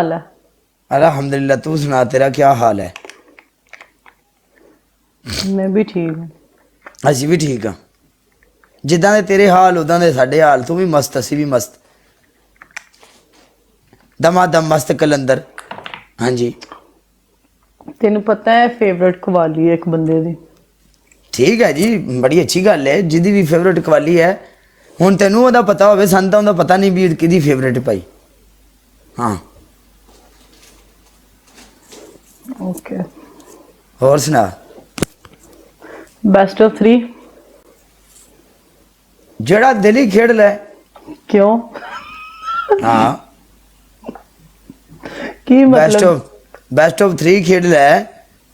हाल है? अल्हम्दुलिल्लाह। तू सुना, तेरा क्या हाल है? मैं भी ठीक हूँ। ਅਸੀਂ ਵੀ ਠੀਕ ਆ। ਜਿੱਦਾਂ ਦੇ ਤੇਰੇ ਹਾਲ ਉਦਾਂ ਦੇ ਸਾਡੇ ਹਾਲ। ਤੂੰ ਵੀ ਮਸਤ, ਅਸੀਂ ਵੀ ਮਸਤ, ਦਮਾ ਦਮ ਮਸਤ ਕਲੰਦਰ। ਹਾਂਜੀ तेन पता है फेवरेट कवाली है एक बंदे दी? ठीक है जी, बड़ी अच्छी गल है। जिदी भी फेवरेट कवाली है, हुण तैनूं ओहदा पता होवे, ਸਾਨੂੰ ਤਾਂ ਉਹਦਾ पता नहीं भी किहदी फेवरेट भाई। हाँ ओके, होर सुना। Best of 3? ਜਿਹੜਾ दिल ही खेड लै। क्यों? हाँ की बेस्ट मतलब? ऑफ 3 खेड लै,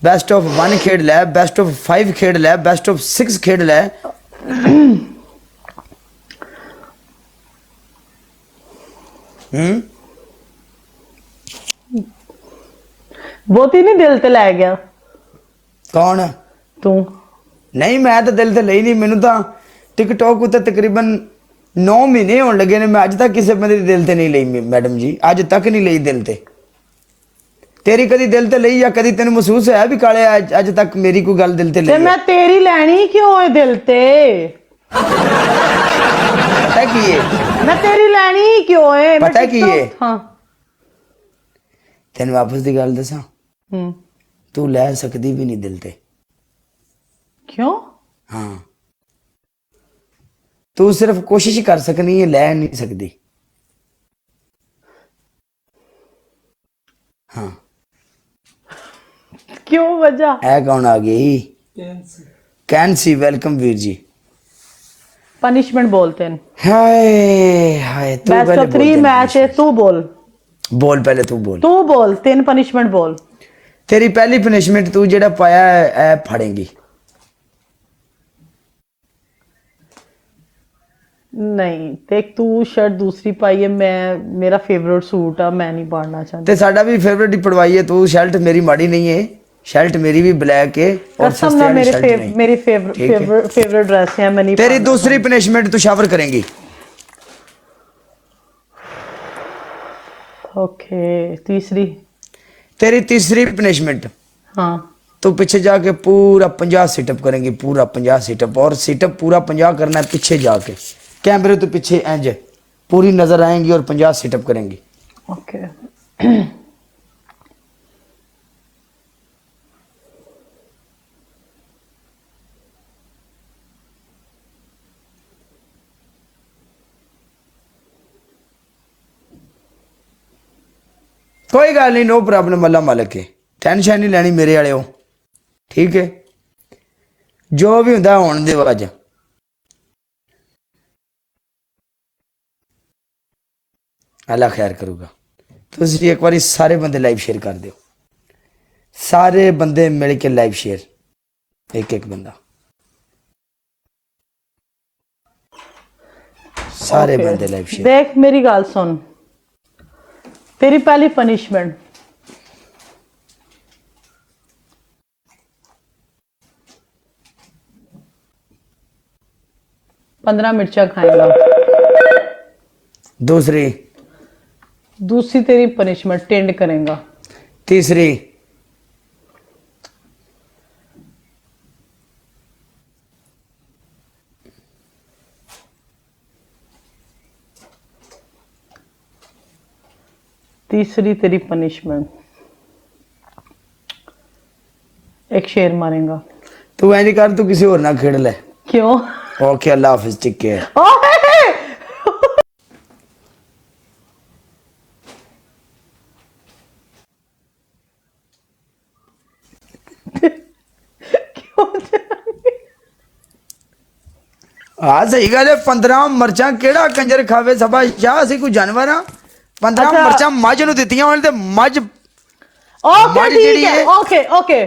बेस्ट ऑफ 1 खेड लै, बेस्ट ऑफ 5 खेड लै, बेस्ट ऑफ 6 खेड लै। बहुत ही नहीं दिल ते लै गया कौन? तू? नहीं, मैं तो दिल ते लई नहीं। मैनू तो टिकटॉक उत्ते तकरीबन 9 महीने होने लगे ने, मैं अज तक किसी बंदे दी दिल ते नहीं लई। मैडम जी अज तक नहीं लई दिल ते। तेरी कदी दिल ते लई या कदी तेन महसूस होया भी काले अज तक मेरी कोई गल दिल ते ते लई? मैं तेरी लैनी क्यों है दिल ते? पता की है? मैं तेरी लैनी क्यों है? मैं पता की है? हाँ। तेन वापस दी गल दसा, तू लै सकदी भी नहीं दिल ते। क्यों? हाँ, तू सिर्फ कोशिश कर सकनी है, लै नहीं सकदी। हाँ, क्यों वजह? ऐ कौन आ गई? कैंसी। वेलकम वीर जी। पनिशमेंट बोलते हैं। हाय हाय, तू बेस्ट पहले ऑफ 3 बोल। मैच है, तू बोल। बोल पहले, तू बोल। तू बोल 3 पनिशमेंट बोल। तेरी पहली पनिशमेंट तू जेड़ा पाया है फड़ेंगी। नहीं देख, तू शर्ट दूसरी पाई है, मैं मेरा फेवरेट सूट है, मैं नहीं पाड़ना चाहती। ते साडा भी फेवरेट ही पड़वाई है तू। शर्ट मेरी माड़ी नहीं है, शर्ट मेरी भी ब्लैक है और कसम सस्ते ना, वाली शर्ट नहीं। मेरी ठीक है? फेवरेट ड्रेस है, मैं नहीं तेरी पाड़ना दूसरी पनिशमेंट तू शावर करेंगी। चाहती। ओके, तीसरी? तेरी तीसरी पनिशमेंट, हाँ। तो पीछे जाके पूरा 50 सिटअप करेंगी, पूरा 50 सिटअप। और सिटअप पूरा 50 करना है पीछे जाके, कैमरे तो पीछे इंज पूरी नजर आएंगी और 50 सिटअप करेंगी। ओके। कोई गल नहीं, नो प्रॉब्लम। अल्लाह मालिक है, टेंशन नहीं लेनी मेरे वाले हो। ठीक है, जो भी होंदा होने दे अज। अल्लाह खैर करूगा। तुसी एक बार सारे बंदे लाइव शेयर कर दो, सारे बंदे मिल के लाइव शेयर, एक एक बंदा, सारे Okay. बंदे लाइव शेयर। देख मेरी गल सुन, तेरी पहली पनिशमेंट, पंद्रह मिर्चा खाएगा। दूसरी तेरी पनिशमेंट टेंड करेगा। तीसरी तेरी पनिशमेंट एक शेर मारेगा। तू ऐ नहीं कर, तू किसी और ना खेड़ ले। क्यों? ओके, अल्लाह हाफिज, टेक केयर। हाँ सही गल है। 15 मर्चा केड़ा कंजर खावे? सबा शाह असी कोई जानवर हाँ? 15 अच्छा। मर्चा मज नूं दित्तियां होण ते मज ओके मज ठीक जेड़ी है, है। ओके ओके,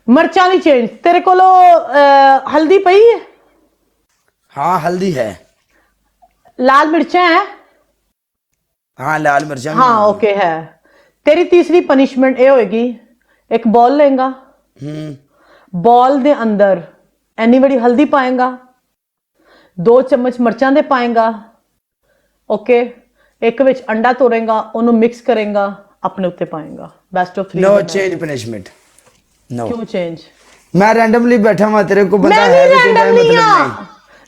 मर्चा नहीं चेंज। तेरे को हल्दी पई है? हाँ हल्दी है। लाल मिर्चा है? हाँ लाल मिर्चा भी हाँ होंगी। ओके है। तेरी तीसरी पनिशमेंट ये होएगी, एक बॉल लेगा, बॉल दे अंदर एनी बड़ी हल्दी पाएगा, 2 चम्मच मिर्चां दे पाएगा, ओके, एक विच अंडा तोड़ेगा, ओनू मिक्स करेगा, अपने उत्ते पाएगा best of 3 no change punishment no क्यों चेंज मैं रैंडमली बैठा हुआ तेरे को बंदा मैं है भी कि तेरा रैंडमली मतलब हां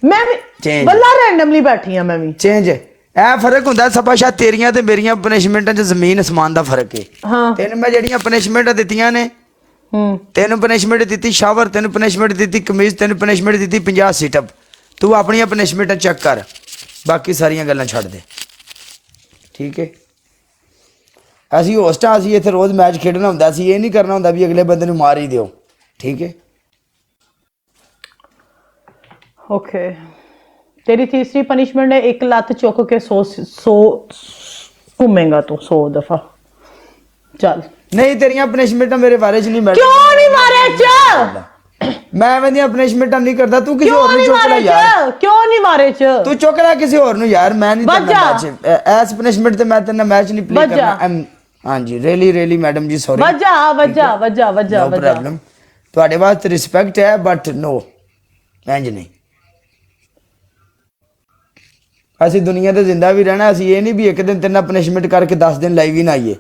नहीं मैं भी Change. बल्ला रैंडमली बैठी हां मैं भी ਚੇਂਜ ਇਹ ਫਰਕ ਹੁੰਦਾ ਸਭਾ ਸ਼ਾ ਤੇਰੀਆਂ ਤੇ ਮੇਰੀਆਂ ਪਨਿਸ਼ਮੈਂਟਾਂ 'ਚ ਜ਼ਮੀਨ ਅਸਮਾਨ ਦਾ ਫਰਕ ਹੈ हाँ ਤੈਨੂੰ ਮੈਂ ਜਿਹੜੀਆਂ ਪਨਿਸ਼ਮੈਂਟਾਂ ਦਿੱਤੀਆਂ ਨੇ ਤੈਨੂੰ ਪਨਿਸ਼ਮੈਂਟ ਦਿੱਤੀ ਸ਼ਾਵਰ ਤੈਨੂੰ ਪਨਿਸ਼ਮੈਂਟ ਦਿੱਤੀ ਕਮੀਜ਼ ਤੈਨੂੰ ਪਨਿਸ਼ਮੈਂਟ ਦਿੱਤੀ 50 ਸੀਟਅਪ ਤੂੰ ਆਪਣੀਆਂ ਪਨਿਸ਼ਮੈਂਟਾਂ ਚੈੱਕ ਕਰ ਬਾਕੀ ਸਾਰੀਆਂ ਗੱਲਾਂ ਛੱਡ ਦੇ ਠੀਕ ਹੈ ਅਸੀਂ ਹੋਸਟਾਂ ਅਸੀਂ ਇੱਥੇ ਰੋਜ਼ ਮੈਚ ਖੇਡਣਾ ਹੁੰਦਾ ਸੀ ਇਹ ਨਹੀਂ ਕਰਨਾ ਹੁੰਦਾ ਵੀ ਅਗਲੇ ਬੰਦੇ ਨੂੰ ਮਾਰ ਹੀ ਦਿਓ ਠੀਕ ਹੈ ओके तेरी तीसरी पनिशमेंट है एक लात चौक के 100 घूमेगा तू 100 दफा चल ਨਹੀਂ ਤੇਰੀਆਂ ਪਨਿਸ਼ਮੈਂਟਾਂ ਮੇਰੇ ਬਾਰੇ 'ਚ ਨਹੀਂ ਮੈਡਮ क्यों नहीं मारे च ਮੈਂ ਐਵੇਂ ਦੀਆਂ ਪਨਿਸ਼ਮੈਂਟਾਂ ਨਹੀਂ ਕਰਦਾ ਤੂੰ ਕਿਸੇ क्यों ਹੋਰ ਨੂੰ नहीं ਚੁੱਕ ਲੈ मारे ਯਾਰ च क्यों नहीं मारे च ਤੂੰ ਚੁੱਕ ਲੈ ਕਿਸੇ ਹੋਰ ਨੂੰ ਯਾਰ ਮੈਂ ਨਹੀਂ ਵੱਜਾ। ਮੈਚ ਐਸ ਪਨਿਸ਼ਮੈਂਟ ਤੇ ਮੈਂ ਤੇਨਾਂ ਮੈਚ ਨਹੀਂ ਪਲੇ ਵੱਜਾ। ਕਰਨਾ ਹਾਂਜੀ ਰੀਲੀ ਮੈਡਮ ਜੀ ਸੌਰੀ वजा वजा वजा वजा ਨੋ वजा ਪ੍ਰੋਬਲਮ ਤੁਹਾਡੇ ਵਾਸਤੇ ਰਿਸਪੈਕਟ ਹੈ ਬਟ ਨੋ ਇੰਜ ਨਹੀਂ ਅਸੀਂ ਦੁਨੀਆ ਤੇ ਜ਼ਿੰਦਾ ਵੀ ਰਹਿਣਾ ਅਸੀਂ ਇਹ ਨਹੀਂ ਵੀ ਇੱਕ ਦਿਨ ਤੇਨਾਂ ਪਨਿਸ਼ਮੈਂਟ ਕਰਕੇ 10 ਦਿਨ ਲਾਈਵ ਹੀ ਨਾ ਆਈਏ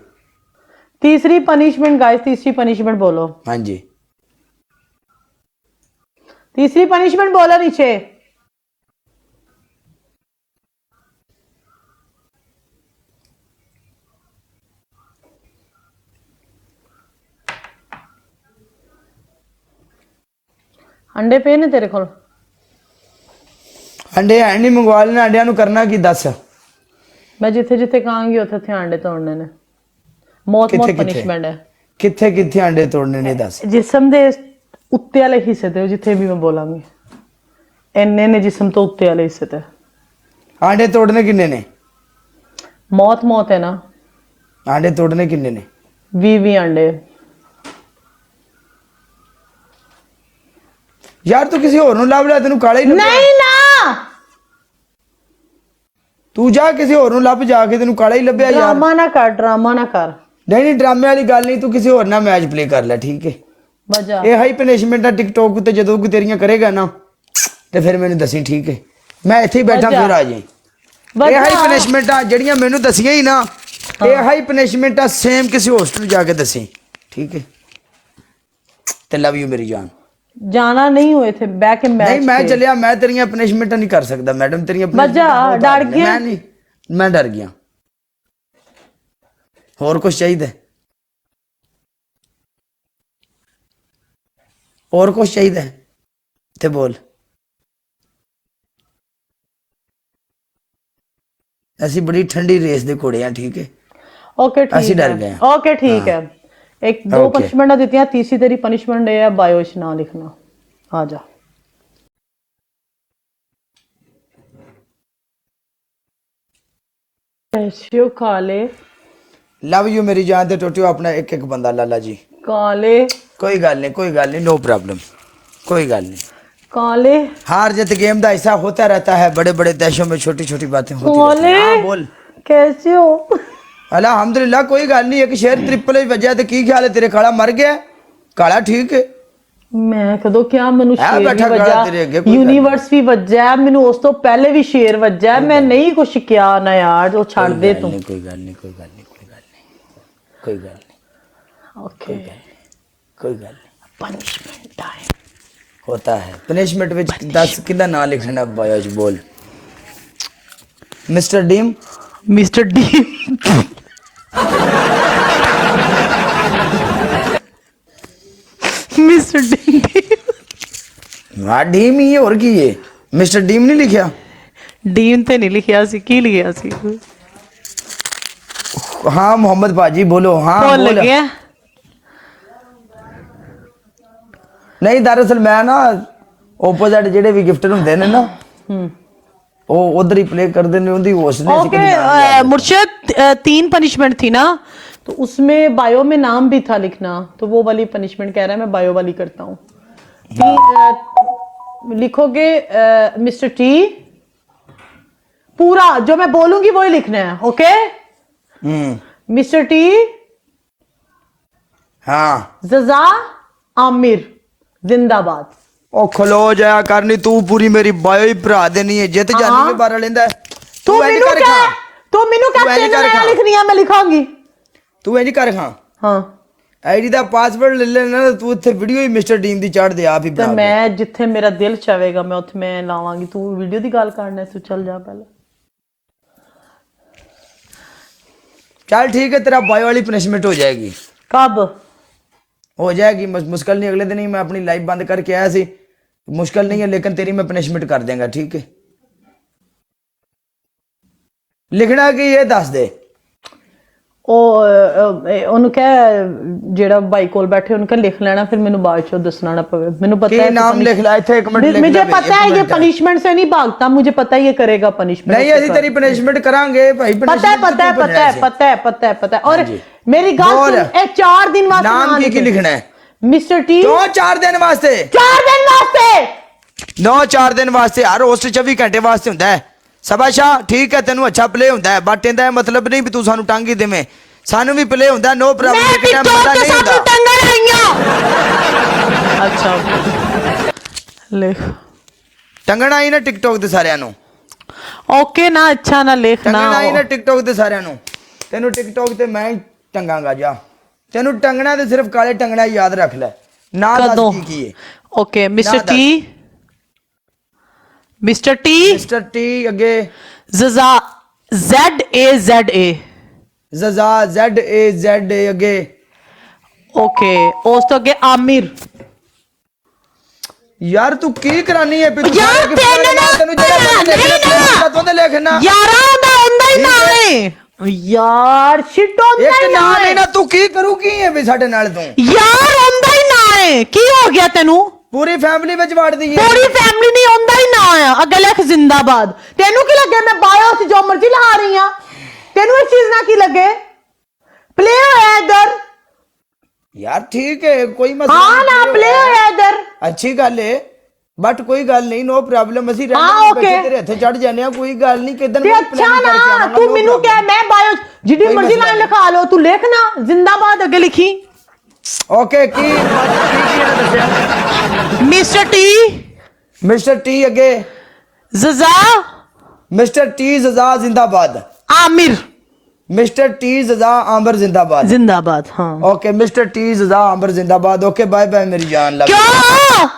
तीसरी पनिशमेंट गाइस तीसरी पनिशमेंट बोलो ਹਾਂਜੀ तीसरी पनिशमेंट बोलो नीचे अंडे पे ने तेरे को ਅੰਡੇ ਐ ਨਹੀਂ ਮੰਗਵਾ ਲੈਣਾ ਅੰਡਿਆਂ ਨੂੰ ਕਰਨਾ ਕੀ ਦੱਸ मैं जिथे जिथे कहांगी उथे उथे अंडे तोड़ने ने मौत किथे मौत किथे? पनिशमेंट है ਕਿੱਥੇ ਕਿੱਥੇ ਅੰਡੇ ਤੋੜਨੇ ਨੇ ਦੱਸ जिसम दे उत्ते वाले हिस्से ते जिथे भी मैं बोलांगी इन्ने ने जिसम तो उत्ते वाले हिस्से ते ਆਂਡੇ ਤੋੜਨੇ ਕਿੰਨੇ ਨੇ मौत मौत है ना ਆਂਡੇ ਤੋੜਨੇ ਕਿੰਨੇ ਨੇ 20 अंडे ਯਾਰ ਤੂੰ ਕਿਸੇ ਹੋਰ ਨੂੰ ਲੱਭ ਲਿਆ ਤੈਨੂੰ ਕਾਲਾ ਹੀ ਲੱਭਿਆ नहीं ना ਤੂੰ ਜਾ ਕਿਸੇ ਹੋਰ ਨੂੰ ਲੱਭ ਜਾ ਕੇ ਤੈਨੂੰ ਕਾਲਾ ਹੀ ਲੱਭਿਆ ਯਾਰ ड्रामा ना कर ਨਹੀਂ ਨਹੀਂ ਡਰਾਮੇ ਵਾਲੀ ਗੱਲ ਨਹੀਂ ਤੂੰ ਕਿਸੇ ਹੋਰ ਨਾਲ ਮੈਚ ਪਲੇ ਕਰ ਲੈ ਠੀਕ ਹੈ वजह ਇਹ ਹਾਈ ਪਨਿਸ਼ਮੈਂਟ ਆ ਟਿਕਟੋਕ ਉੱਤੇ ਜਦੋਂ ਕੋਈ ਤੇਰੀਆਂ ਕਰੇਗਾ ਨਾ ਤੇ ਫਿਰ ਮੈਨੂੰ ਦੱਸੀ ਠੀਕ ਹੈ ਮੈਂ ਇੱਥੇ ਹੀ ਬੈਠਾ ਵਜ੍ਹਾ। ਫਿਰ ਆ ਜਾਈਂ ਇਹ ਹਾਈ ਪਨਿਸ਼ਮੈਂਟ ਆ ਜਿਹੜੀਆਂ ਮੈਨੂੰ ਦੱਸੀਆਂ ਹੀ ਨਾ ਇਹ ਹਾਈ ਪਨਿਸ਼ਮੈਂਟ ਆ ਸੇਮ ਕਿਸੇ ਹੋਸਟਲ ਜਾ ਕੇ ਦੱਸੀ ਠੀਕ ਹੈ ਤੇ ਲਵ ਯੂ ਮੇਰੀ ਜਾਨ जाना नहीं हुए थे बैक इन ਨਹੀਂ मैच ਮੈਂ ਚੱਲਿਆ ਮੈਂ ਤੇਰੀਆਂ ਪਨਿਸ਼ਮੈਂਟਾਂ ਨਹੀਂ ਕਰ ਸਕਦਾ ਮੈਡਮ ਤੇਰੀਆਂ ਵਜ੍ਹਾ, punishment ਬਹੁਤ ਡਰ hard ਨੇ। ਗਿਆ? ਮੈਂ ਨਹੀਂ ਮੈਂ ਡਰ ਗਿਆ ਹੋਰ ਕੁਝ ਚਾਹੀਦਾ ਹੈ? ਹੋਰ ਕੁਝ ਚਾਹੀਦਾ ਹੈ? ਤੇ ਬੋਲ ਅਸੀਂ ਬੜੀ ਠੰਡੀ ਰੇਸ ਦੇ ਘੋੜੇ ਆ ਠੀਕ ਹੈ ओके ਅਸੀਂ ठीक डर है गए। ओके ठीक है एक दो Okay. पनिशमेंट दी हैं तीसरी तेरी पनिशमेंट है बायोश ना लिखना आ जा कैसियो काले ਲਵ ਯੂ ਮੇਰੀ ਜਾਨ ਤੇ ਟੋਟਿਓ ਆਪਣਾ ਇੱਕ ਇੱਕ ਬੰਦਾ ਲਾਲਾ ਜੀ काले ਕੋਈ ਗੱਲ ਨਹੀਂ नो प्रॉब्लम कोई ਗੱਲ नहीं काले हार जीत गेम का हिस्सा होता रहता है बड़े बड़े देशों में छोटी छोटी बातें होती रहती काले हैं। हाँ बोल कैसे हो अलहमदुलिल्लाह कोई गल नहीं एक शेर ट्रिपल वजह तो की ख्याल है तेरे काला मर गया काला ठीक है मैं कदों क्या मैनू है शेर बैठा भी खड़ा तेरे अगे, वजा कोई गल यूनिवर्स भी वजा मैनू उस तो पहले भी शेर वजा मैं नहीं कुछ किया ना यार वो छाड़ दे तू कोई गल नहीं कोई गल नहीं कोई गल नहीं कोई गल नहीं ओके कोई गल नहीं पनिशमेंट टाइम होता है पनिशमेंट विच 10 किंदा ना लिखना बॉयज बोल मिस्टर डीम मिस्टर डी मिस्टर डी हाँ डीम ही है और की है मिस्टर डीम नहीं लिखा डीन ते नहीं लिखिया सी की लिखिया सी हाँ मोहम्मद बाजी बोलो हाँ बोल बोल गया ਨਹੀਂ ਦਰਅਸਲ ਮੈਂ ਨਾ ਆਪੋਜ਼ਿਟ ਜਿਹੜੇ ਵੀ ਗਿਫਟਰ ਹੁੰਦੇ ਨੇ ਨਾ ਉਹ ਉਧਰ ਹੀ प्ले करते ਨੇ ਉਹਦੀ ਹੋਸ਼ ਨਹੀਂ ਸੀ ओके मुर्शद 3 पनिशमेंट थी ना तो उसमें बायो में नाम भी था लिखना तो वो वाली पनिशमेंट कह रहा है मैं बायो वाली करता हूँ लिखोगे मिस्टर टी पूरा जो मैं बोलूंगी वही लिखना है ओके मिस्टर टी हाँ जजा आमिर जिंदाबाद ਉਹ ਖਲੋ ਜਾਇਆ ਕਰਨੀ ਤੂੰ ਪੂਰੀ ਮੇਰੀ ਬਾਇਓ ਹੀ ਭਰਾ ਦੇਣੀ ਹੈ ਜਿੱਤ ਜਾਨੀ ਕੇ ਬਾਰੇ ਲੈਂਦਾ तू ਇੰਜ मेनू ਕਰ क्या ਖਾ। तू मेनू क्या तू इंज कर खा। लिखनी है मैं लिखाऊंगी ਤੂੰ ਇੰਜ ਕਰ ਖਾਂ ਹਾਂ ਆਈਡੀ ਦਾ ਪਾਸਵਰਡ ਲੈ ਲੈਣਾ ਤੇ ਤੂੰ ਇੱਥੇ ਵੀਡੀਓ ਹੀ ਮਿਸਟਰ ਟੀਮ ਦੀ ਚੜ ਦੇ ਆਪ ਹੀ ਤੇ ਬਣਾ ਦੇ। ਮੈਂ ਜਿੱਥੇ ਮੇਰਾ ਦਿਲ ਚਾਹੇਗਾ ਮੈਂ ਉੱਥੇ ਮੈਂ ਲਾਵਾਂਗੀ ਤੂੰ ਵੀਡੀਓ ਦੀ ਗੱਲ ਕਰਨਾ ਤੂੰ ਚੱਲ ਜਾ ਪਹਿਲਾਂ चल ठीक है तेरा बॉय वाली पनिशमेंट हो जाएगी कब हो जाएगी मुश्किल नहीं अगले दिन ही मैं अपनी लाइफ बंद करके आया सी मुश्किल नहीं है लेकिन तेरी मैं पनिशमेंट कर देंगा ठीक है लिखना कि ये दस दे ਉਹਨੂੰ ਕਹਿ ਜਿਹੜਾ ਬਾਈ ਕੋਲ ਬੈਠੇ ਉਹਨੂੰ ਕਹਿ ਲਿਖ ਲੈਣਾ ਫਿਰ ਮੈਨੂੰ ਬਾਅਦ ਚੋਂ ਦੱਸਣਾ ਨਾ ਪਵੇ ਮੈਨੂੰ पता है नाम लिख ला इथे एक मिनट मुझे पता है ये पनिशमेंट से नहीं भागता मुझे पता है ये करेगा पनिशमेंट नहीं ऐसी तेरी पनिशमेंट करांगे भाई पता है और मेरी गाल सुन ए 4 दिन वास्ते नाम की लिखना है मिस्टर टी तो 4 दिन वास्ते 4 दिन वास्ते हर रोस्ट 24 घंटे वास्ते हुंदा है शाबाशा ठीक है तेनू अच्छा प्ले हुंदा है बट इंदा मतलब नहीं भी तू सानू टांगी देवें सानू भी प्ले हुंदा नो प्रॉब्लम लेकिन मजा नहीं हुंदा अच्छा लिख ਟੰਗਣਾ ਹੀ ਨਾ ਟਿਕਟੌਕ ਤੇ ਸਾਰਿਆਂ ਨੂੰ ओके ना अच्छा ना लिखना ਟੰਗਣਾ ਹੀ ਨਾ ਟਿਕਟੌਕ ਤੇ ਸਾਰਿਆਂ ਨੂੰ ਤੈਨੂੰ ਟਿਕਟੌਕ ਤੇ ਮੈਂ ਹੀ ਟੰਗਾਂਗਾ ਜਾ ਤੈਨੂੰ ਟੰਗਣਾ ਤੇ ਸਿਰਫ ਕਾਲੇ ਟੰਗਣਾ ਯਾਦ ਰੱਖ ਲੈ ਨਾ ਦੱਸ ਕੀ ਹੈ ओके मिस्टर टी ਅੱਗੇ ज़ज़ा ZAZA ਜ਼ਜ਼ਾ ZAZA ਅੱਗੇ ओके ਉਸ ਤੋਂ ਅੱਗੇ ਆਮਿਰ ਯਾਰ ਤੂੰ ਕੀ ਕਰਾਨੀ ਹੈ ਪਿੱਛੇ ਯਾਰ ਤੈਨੂੰ ਜਿਹੜਾ ਤੂੰ ਲਿਖਣਾ ਯਾਰਾ ਦਾ ਹੁੰਦਾ ਹੀ ਨਾ ਹੈ ਯਾਰ ਸ਼ਿਟ ਹੁੰਦਾ ਇੱਕ ਹੀ ਨਾ ਨਾਲ ਹੈ ਹੀ ਨਾ ਤੂੰ ਕੀ ਕਰੂ ਕੀ ਹੈ ਵੀ ਸਾਡੇ ਨਾਲ ਤੂੰ ਯਾਰ ਹੁੰਦਾ ਹੀ ਨਾ ਹੈ ਕੀ ਹੋ ਗਿਆ ਤੈਨੂੰ ਪੂਰੀ ਫੈਮਿਲੀ ਵਿੱਚ ਵੜ ਦਈਏ ਪੂਰੀ ਫੈਮਿਲੀ ਨਹੀਂ ਹੁੰਦਾ ਹੀ ਨਾ ਆ ਅੱਗੇ ਲਿਖ ਜ਼ਿੰਦਾਬਾਦ ਤੈਨੂੰ ਕੀ ਲੱਗੇ ਮੈਂ ਬਾਇਓ ਸੀ ਜੋ ਮਰਜ਼ੀ ਲਹਾ ਰਹੀ ਆ ਤੈਨੂੰ ਇਸ ਚੀਜ਼ ਨਾਲ ਕੀ ਲੱਗੇ प्ले होया इधर यार ठीक है कोई मसला हाँ ना प्ले होया इधर अच्छी गल है बट कोई गल नहीं नो प्रॉब्लम ਅਸੀਂ हाँ ओके ਤੇਰੇ ਹੱਥੇ ਚੜ ਜਾਂਦੇ ਆ ਕੋਈ ਗੱਲ ਨਹੀਂ ਕਿਦਨ ਤੇ ਅੱਛਾ ਨਾ ਤੂੰ ਮੈਨੂੰ ਕਹਿ ਮੈਂ ਬਾਇਓ ਜਿੱਡੀ ਮਰਜ਼ੀ ਲਾਈਨ ਲਿਖਾ ਲਓ ਤੂੰ ਲਿਖ ਨਾ ਜ਼ਿੰਦਾਬਾਦ ਅੱਗੇ ਲਿਖੀ ओके की ਦੱਸਿਆ मिस्टर टी ਅੱਗੇ ज़ज़ा मिस्टर टी ज़ज़ा जिंदाबाद आमिर मिस्टर टी ज़ज़ा आमिर जिंदाबाद हाँ ओके मिस्टर टी ज़ज़ा आमिर जिंदाबाद ओके बाय बाय मेरी जान लग क्यों